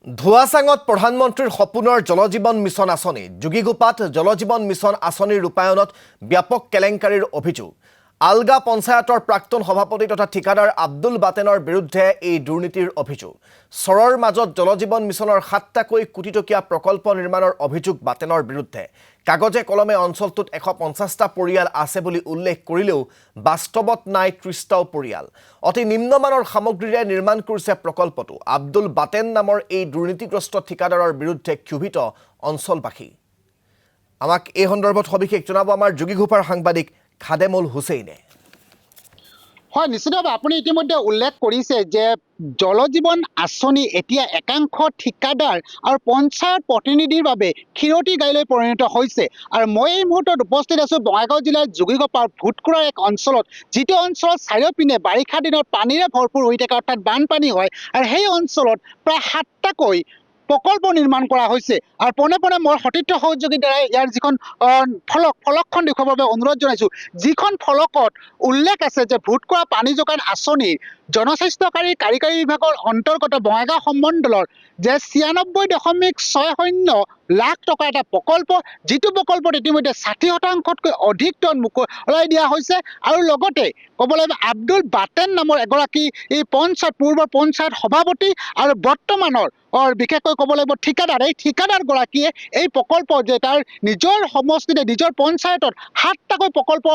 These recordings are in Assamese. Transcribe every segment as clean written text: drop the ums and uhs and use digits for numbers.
ধোৱাচাঙত প্ৰধানমন্ত্ৰীৰ সপোনৰ জলজীৱন মিছন আঁচনি যোগীঘোপাত জলজীৱন মিছন আঁচনিৰ ৰূপায়ণত ব্যাপক কেলেংকাৰীৰ অভিযোগ আলগা পঞ্চায়তৰ প্ৰাক্তন সভাপতি তথা ঠিকাদাৰ আব্দুল বাটেনৰ বিৰুদ্ধে এই দুৰ্নীতিৰ অভিযোগ চৰৰ মাজত জলজীৱন মিছনৰ ৭টাকৈ কোটি টকীয়া প্ৰকল্প নিৰ্মাণৰ অভিযোগ বাটেনৰ বিৰুদ্ধে কাগজে কলমে অঞ্চলটোত ১৫০টা পৰিয়াল আছে বুলি উল্লেখ কৰিলেও বাস্তৱত নাই ৩০টাও পৰিয়াল অতি নিম্নমানৰ সামগ্ৰীৰে নিৰ্মাণ কৰিছে প্ৰকল্পটো আব্দুল বাটেন নামৰ এই দুৰ্নীতিগ্ৰস্ত ঠিকাদাৰৰ বিৰুদ্ধে ক্ষোভিত অঞ্চলবাসী আমাক এই সন্দৰ্ভত সবিশেষ জনাব আমাৰ যোগীঘোপাৰ সাংবাদিক খাদেমুল হুছেইনে হয় নিশ্চিতভাৱে আপুনি ইতিমধ্যে উল্লেখ কৰিছে যে জলজীৱন আঁচনি এতিয়া একাংশ ঠিকাদাৰ আৰু পঞ্চায়ত প্ৰতিনিধিৰ বাবে ক্ষীৰতী গাইলৈ পৰিণত হৈছে আৰু মই এই মুহূৰ্তত উপস্থিত আছোঁ বঙাইগাঁও জিলাৰ যোগীঘোপাৰ ভূতকুৰাৰ এক অঞ্চলত যিটো অঞ্চলত চাৰিওপিনে বাৰিষা দিনত পানীৰে ভৰপূৰ হৈ থাকে অৰ্থাৎ বানপানী হয় আৰু সেই অঞ্চলত প্ৰায় ৭টাকৈ প্ৰকল্প নিৰ্মাণ কৰা হৈছে আৰু পোনে পোনে মই সতীৰ্থ সহযোগীৰ দ্বাৰা ইয়াৰ যিখন ফলকখন দেখুৱাবৰ বাবে অনুৰোধ জনাইছোঁ যিখন ফলকত উল্লেখ আছে যে ভূতকুৰা পানী যোগান আঁচনিৰ জনস্বাস্থ্যকাৰী কাৰিকৰী বিভাগৰ অন্তৰ্গত বঙাইগাঁও সম্মণ্ডলৰ যে ৯৬.৬০ লাখ টকা এটা প্ৰকল্প যিটো প্ৰকল্পত ইতিমধ্যে ৬০%তকৈ অধিক টন মোকলাই দিয়া হৈছে আৰু লগতে ক'ব লাগিব আব্দুল বাটেন নামৰ এগৰাকী এই পূৰ্বৰ পঞ্চায়ত সভাপতি আৰু বৰ্তমানৰ বিশেষকৈ ক'ব লাগিব ঠিকাদাৰ এই ঠিকাদাৰগৰাকীয়ে এই প্ৰকল্প যে তাৰ নিজৰ সমষ্টিতে নিজৰ পঞ্চায়তত ৭টাকৈ প্ৰকল্প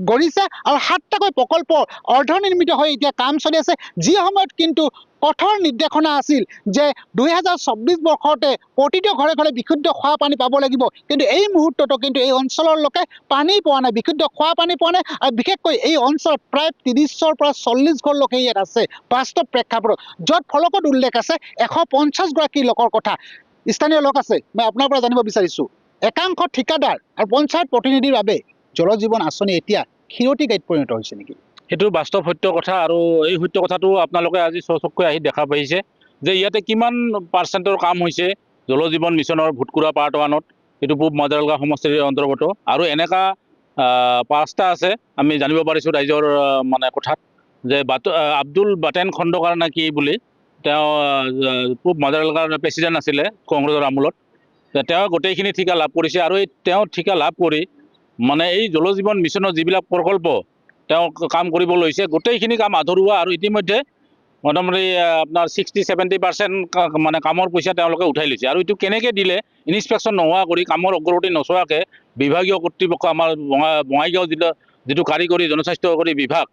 গঢ়িছে আৰু ৭টাকৈ প্ৰকল্প অৰ্ধনিৰ্মিত হৈ এতিয়া কাম চলি আছে যি সময়ত কিন্তু কঠোৰ নিৰ্দেশনা আছিল যে ২০২৪ বৰ্ষতে প্ৰতিটো ঘৰে ঘৰে বিশুদ্ধ খোৱা পানী পাব লাগিব কিন্তু এই মুহূৰ্ততো কিন্তু এই অঞ্চলৰ লোকে পানী পোৱা নাই বিশুদ্ধ খোৱা পানী পোৱা নাই আৰু বিশেষকৈ এই অঞ্চলত প্ৰায় ৩০ৰ পৰা ৪০ ঘৰ লোক ইয়াত আছে বাস্তৱ প্ৰেক্ষাপটত য'ত ফলকত উল্লেখ আছে ১৫০গৰাকী লোকৰ কথা স্থানীয় লোক আছে মই আপোনাৰ পৰা জানিব বিচাৰিছোঁ একাংশ ঠিকাদাৰ আৰু পঞ্চায়ত প্ৰতিনিধিৰ বাবে জলজীৱন আঁচনি এতিয়া ক্ষীৰতী গাইত পৰিণত হৈছে নেকি সেইটো বাস্তৱ সত্য কথা আৰু এই সত্য কথাটো আপোনালোকে আজি চকুকৈ আহি দেখা পাইছে যে ইয়াতে কিমান পাৰ্চেণ্টৰ কাম হৈছে জলজীৱন মিছনৰ ভূতকুৰা পাৰ্ট 1ত এইটো পূব মাজাৰলগাঁও সমষ্টিৰ অন্তৰ্গত আৰু এনেকা ৫টা আছে আমি জানিব পাৰিছোঁ ৰাইজৰ মানে কথাত যে আব্দুল বাটেন খণ্ডকাৰ নে কি বুলি তেওঁ পূব মাজাৰলগাঁৱৰ প্ৰেচিডেণ্ট আছিলে কংগ্ৰেছৰ আমোলত তেওঁ গোটেইখিনি ঠিকা লাভ কৰিছে আৰু এই তেওঁ ঠিকা লাভ কৰি মানে এই জলজীৱন মিছনৰ যিবিলাক প্ৰকল্প তেওঁ কাম কৰিব লৈছে গোটেইখিনি কাম আধৰুৱা আৰু ইতিমধ্যে মোটামুটি আপোনাৰ ৬০-৭০% মানে কামৰ পইচা তেওঁলোকে উঠাই লৈছে আৰু এইটো কেনেকৈ দিলে ইনস্পেকশ্যন নোহোৱা কৰি কামৰ অগ্ৰগতি নচোৱাকৈ বিভাগীয় কৰ্তৃপক্ষ আমাৰ বঙাইগাঁও জিলা যিটো কাৰিকৰী জনস্বাস্থ্যকাৰী বিভাগ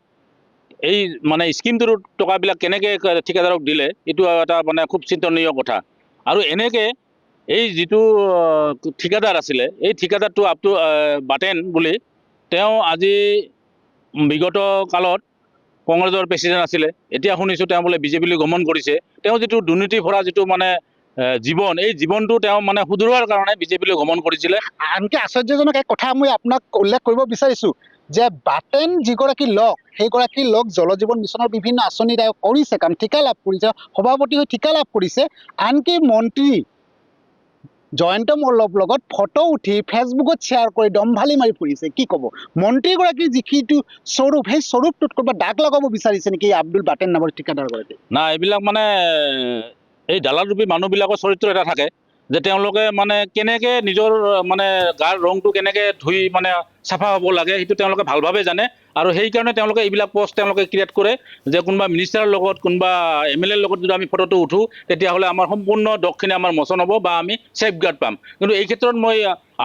এই মানে স্কিমটোৰ টকাবিলাক কেনেকৈ ঠিকাদাৰক দিলে এইটো এটা মানে খুব চিন্তনীয় কথা আৰু এনেকৈ এই যিটো ঠিকাদাৰ আছিলে এই ঠিকাদাৰটো বাটেন বুলি তেওঁ আজি বিগত কালত কংগ্ৰেছৰ প্ৰেচিডেণ্ট আছিলে এতিয়া শুনিছোঁ তেওঁ বোলে বিজেপিলৈ গমন কৰিছে তেওঁ যিটো দুৰ্নীতি ভৰা যিটো মানে জীৱন এই জীৱনটো তেওঁ মানে শুধৰোৱাৰ কাৰণে বিজেপিলৈ গমন কৰিছিলে আনকি আশ্চৰ্যজনক এক কথা মই আপোনাক উল্লেখ কৰিব বিচাৰিছোঁ যে বাটেন যিগৰাকী লোক সেইগৰাকী লোক জলজীৱন মিছনৰ বিভিন্ন আঁচনি তেওঁ কৰিছে কাৰণ ঠিকা লাভ কৰিছে সভাপতি হৈ ঠিকা লাভ কৰিছে আনকি মন্ত্ৰী জয়ন্ত মল্লৰ লগত ফটো উঠি ফেচবুকত শ্বেয়াৰ কৰি দম্ভালি মাৰি ফুৰিছে কি ক'ব মন্ত্ৰীগৰাকীৰ যিটো স্বৰূপ সেই স্বৰূপটোত ক'ৰবাত দাগ লগাব বিচাৰিছে নেকি আব্দুল বাটেন নামৰ ঠিকাদাৰগৰাকী না এইবিলাক মানে এই দালালৰূপী মানুহবিলাকৰ চৰিত্ৰ এটা থাকে যে তেওঁলোকে মানে কেনেকৈ নিজৰ মানে গাৰ ৰংটো কেনেকৈ ধুই মানে চাফা হ'ব লাগে সেইটো তেওঁলোকে ভালভাৱে জানে আৰু সেইকাৰণে তেওঁলোকে এইবিলাক পষ্ট তেওঁলোকে ক্ৰিয়েট কৰে যে কোনোবা মিনিষ্টাৰৰ লগত কোনোবা MLAৰ লগত যদি আমি ফটোটো উঠোঁ তেতিয়াহ'লে আমাৰ সম্পূৰ্ণ দক্ষিণে আমাৰ মোচন হ'ব বা আমি ছেফ গাৰ্ড পাম কিন্তু এই ক্ষেত্ৰত মই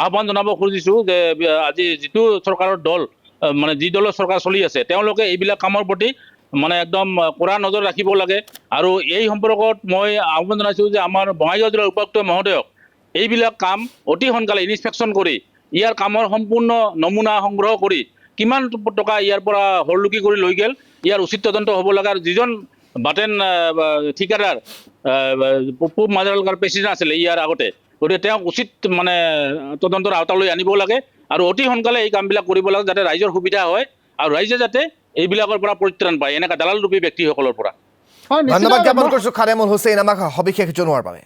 আহ্বান জনাব খুজিছোঁ যে আজি যিটো চৰকাৰৰ দল মানে যি দলৰ চৰকাৰ চলি আছে তেওঁলোকে এইবিলাক কামৰ প্ৰতি মানে একদম কড়া নজৰ ৰাখিব লাগে আৰু এই সম্পৰ্কত মই আহ্বান জনাইছোঁ যে আমাৰ বঙাইগাঁও জিলাৰ উপায়ুক্ত মহোদয়ক এইবিলাক কাম অতি সোনকালে ইনস্পেকশ্যন কৰি ইয়াৰ কামৰ সম্পূৰ্ণ নমুনা সংগ্ৰহ কৰি কিমান টকা ইয়াৰ পৰা হৰলুকি কৰি লৈ গ'ল ইয়াৰ উচিত তদন্ত হ'ব লাগে আৰু যিজন বাটেন ঠিকাদাৰ পূব মাজাৰলগাঁৱৰ প্ৰেচিডেণ্ট আছিলে ইয়াৰ আগতে গতিকে তেওঁক উচিত মানে তদন্তৰ আওতালৈ আনিব লাগে আৰু অতি সোনকালে এই কামবিলাক কৰিব লাগে যাতে ৰাইজৰ সুবিধা হয় আৰু ৰাইজে যাতে এইবিলাকৰ পৰা পৰিত্ৰাণ পায় এনেকুৱা দালালৰূপী ব্যক্তিসকলৰ পৰা ধন্যবাদ জ্ঞাপন কৰিছোঁ খাদেমুল হুছেইন আমাক সবিশেষ জনোৱাৰ বাবে